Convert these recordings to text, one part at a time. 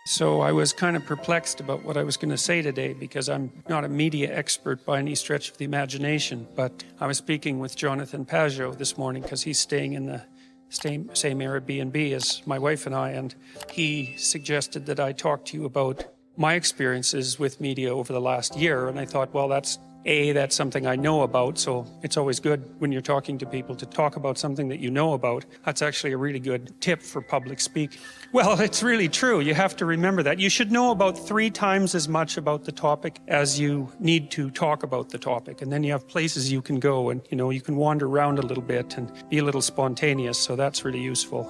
So I was kind of perplexed about what I was going to say today because I'm not a media expert by any stretch of the imagination. But I was speaking with Jonathan Pajot this morning because he's staying in the same Airbnb as my wife and I. And he suggested that I talk to you about my experiences with media over the last year. And I thought, well, that's something I know about, so it's always good when you're talking to people to talk about something that you know about. That's actually a really good tip for public speaking. Well, it's really true. You have to remember that. You should know about 3 times as much about the topic as you need to talk about the topic. And then you have places you can go and, you can wander around a little bit and be a little spontaneous, so that's really useful.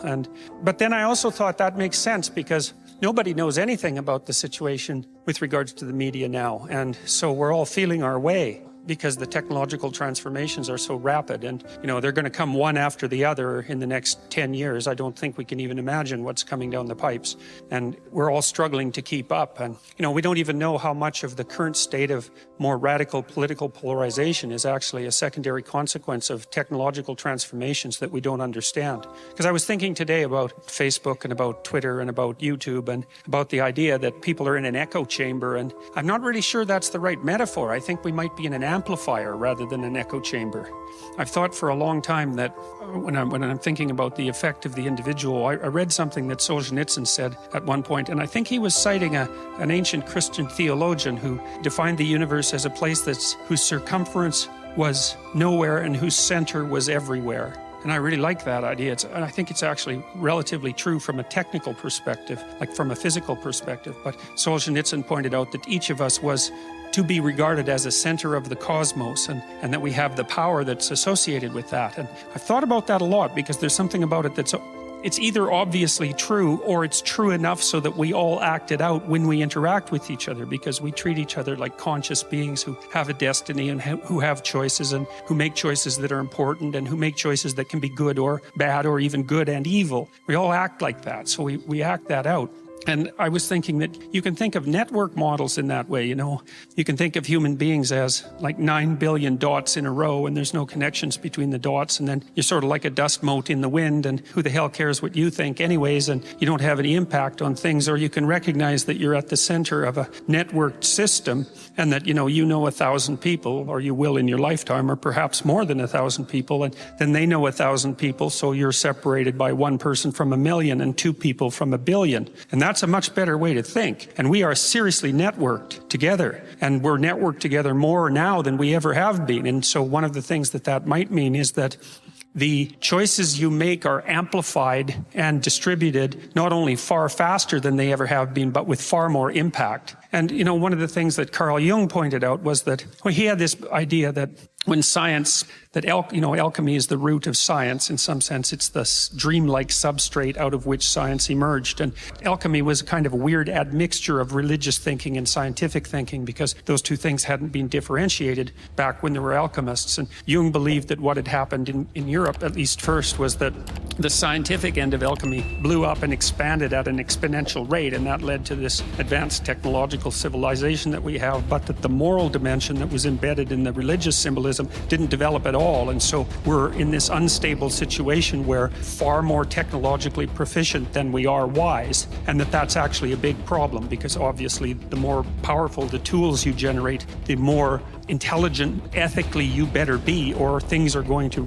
But then I also thought that makes sense because nobody knows anything about the situation with regards to the media now. And so we're all feeling our way because the technological transformations are so rapid and, they're going to come one after the other in the next 10 years. I don't think we can even imagine what's coming down the pipes. And we're all struggling to keep up. And, we don't even know how much of the current state of more radical political polarization is actually a secondary consequence of technological transformations that we don't understand. Because I was thinking today about Facebook and about Twitter and about YouTube and about the idea that people are in an echo chamber. And I'm not really sure that's the right metaphor. I think we might be in an amplifier rather than an echo chamber. I've thought for a long time that when I'm thinking about the effect of the individual, I read something that Solzhenitsyn said at one point, and I think he was citing an ancient Christian theologian who defined the universe as a place whose circumference was nowhere and whose center was everywhere. And I really like that idea. I think it's actually relatively true from a technical perspective, like from a physical perspective. But Solzhenitsyn pointed out that each of us was to be regarded as a center of the cosmos and that we have the power that's associated with that. And I've thought about that a lot because there's something about it it's either obviously true or it's true enough so that we all act it out when we interact with each other because we treat each other like conscious beings who have a destiny and who have choices and who make choices that are important and who make choices that can be good or bad or even good and evil. We all act like that, so we act that out. And I was thinking that you can think of network models in that way, You can think of human beings as like 9 billion dots in a row and there's no connections between the dots. And then you're sort of like a dust mote in the wind and who the hell cares what you think anyways, and you don't have any impact on things. Or you can recognize that you're at the center of a networked system and that, 1,000 people, or you will in your lifetime, or perhaps more than 1,000 people. And then they know 1,000 people. So you're separated by one person from 1,000,000 and 2 people from 1,000,000,000. And that's a much better way to think. And we are seriously networked together. And we're networked together more now than we ever have been. And so one of the things that might mean is that the choices you make are amplified and distributed not only far faster than they ever have been, but with far more impact. And, one of the things that Carl Jung pointed out was that he had this idea that when science, alchemy is the root of science. In some sense, it's the dreamlike substrate out of which science emerged. And alchemy was a kind of weird admixture of religious thinking and scientific thinking because those two things hadn't been differentiated back when there were alchemists. And Jung believed that what had happened in Europe, at least first, was that the scientific end of alchemy blew up and expanded at an exponential rate. And that led to this advanced technological civilization that we have, but that the moral dimension that was embedded in the religious symbolism didn't develop at all. And so we're in this unstable situation where far more technologically proficient than we are wise, and that's actually a big problem because obviously the more powerful the tools you generate, the more intelligent ethically you better be, or things are going to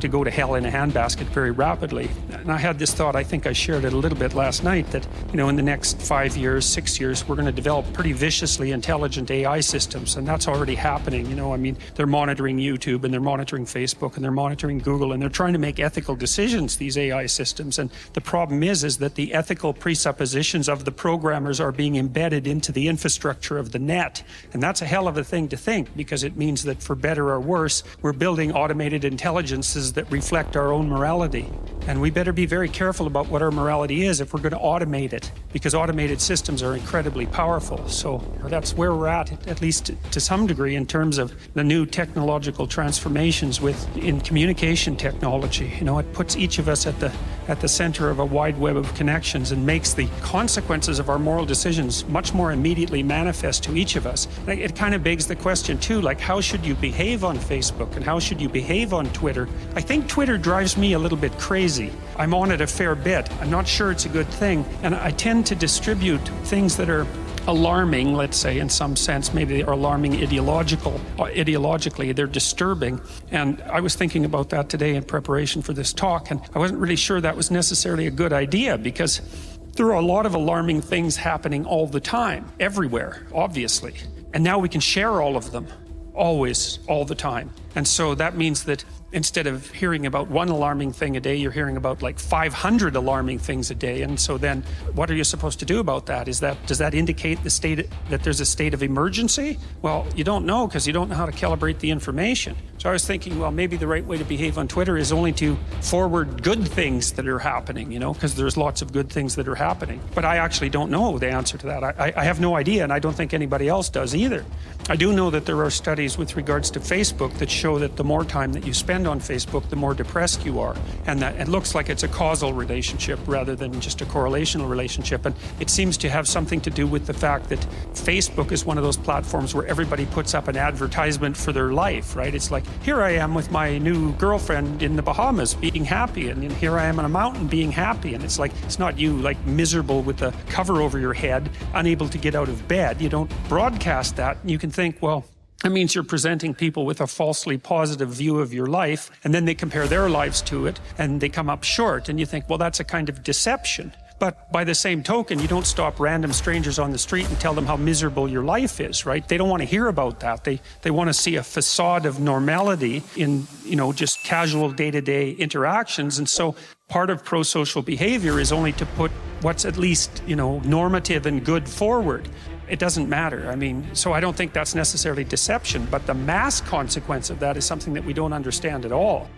go to hell in a handbasket very rapidly. And I had this thought, I think I shared it a little bit last night, that in the next 5 years, 6 years, we're going to develop pretty viciously intelligent AI systems, and that's already happening. They're monitoring YouTube and they're monitoring Facebook and they're monitoring Google, and they're trying to make ethical decisions, these AI systems. And the problem is that the ethical presuppositions of the programmers are being embedded into the infrastructure of the net, and that's a hell of a thing to think, because it means that for better or worse, we're building automated intelligences that reflect our own morality. And we better be very careful about what our morality is if we're going to automate it, because automated systems are incredibly powerful. So that's where we're at least to some degree, in terms of the new technological transformations in communication technology. It puts each of us at the at the center of a wide web of connections and makes the consequences of our moral decisions much more immediately manifest to each of us. It kind of begs the question too, like, how should you behave on Facebook and how should you behave on Twitter? I think Twitter drives me a little bit crazy. I'm on it a fair bit. I'm not sure it's a good thing. And I tend to distribute things that are alarming, let's say, in some sense. Maybe they are alarming ideologically, they're disturbing. And I was thinking about that today in preparation for this talk, and I wasn't really sure that was necessarily a good idea, because there are a lot of alarming things happening all the time, everywhere, obviously. And now we can share all of them, always, all the time. And so that means that instead of hearing about one alarming thing a day, you're hearing about like 500 alarming things a day. And so then what are you supposed to do about that? Does that indicate that there's a state of emergency? Well, you don't know, because you don't know how to calibrate the information. So I was thinking, well, maybe the right way to behave on Twitter is only to forward good things that are happening, because there's lots of good things that are happening. But I actually don't know the answer to that. I have no idea, and I don't think anybody else does either. I do know that there are studies with regards to Facebook that show that the more time that you spend on Facebook, the more depressed you are. And that it looks like it's a causal relationship rather than just a correlational relationship. And it seems to have something to do with the fact that Facebook is one of those platforms where everybody puts up an advertisement for their life, right? It's like, here I am with my new girlfriend in the Bahamas being happy, and here I am on a mountain being happy. And it's like, it's not you like miserable with a cover over your head, unable to get out of bed. You don't broadcast that. You can think, well, that means you're presenting people with a falsely positive view of your life, and then they compare their lives to it, and they come up short, and you think, well, that's a kind of deception. But by the same token, you don't stop random strangers on the street and tell them how miserable your life is, right? They don't want to hear about that. They want to see a facade of normality in, just casual day-to-day interactions. And so part of pro-social behavior is only to put what's at least, normative and good forward. It doesn't matter. So I don't think that's necessarily deception, but the mass consequence of that is something that we don't understand at all.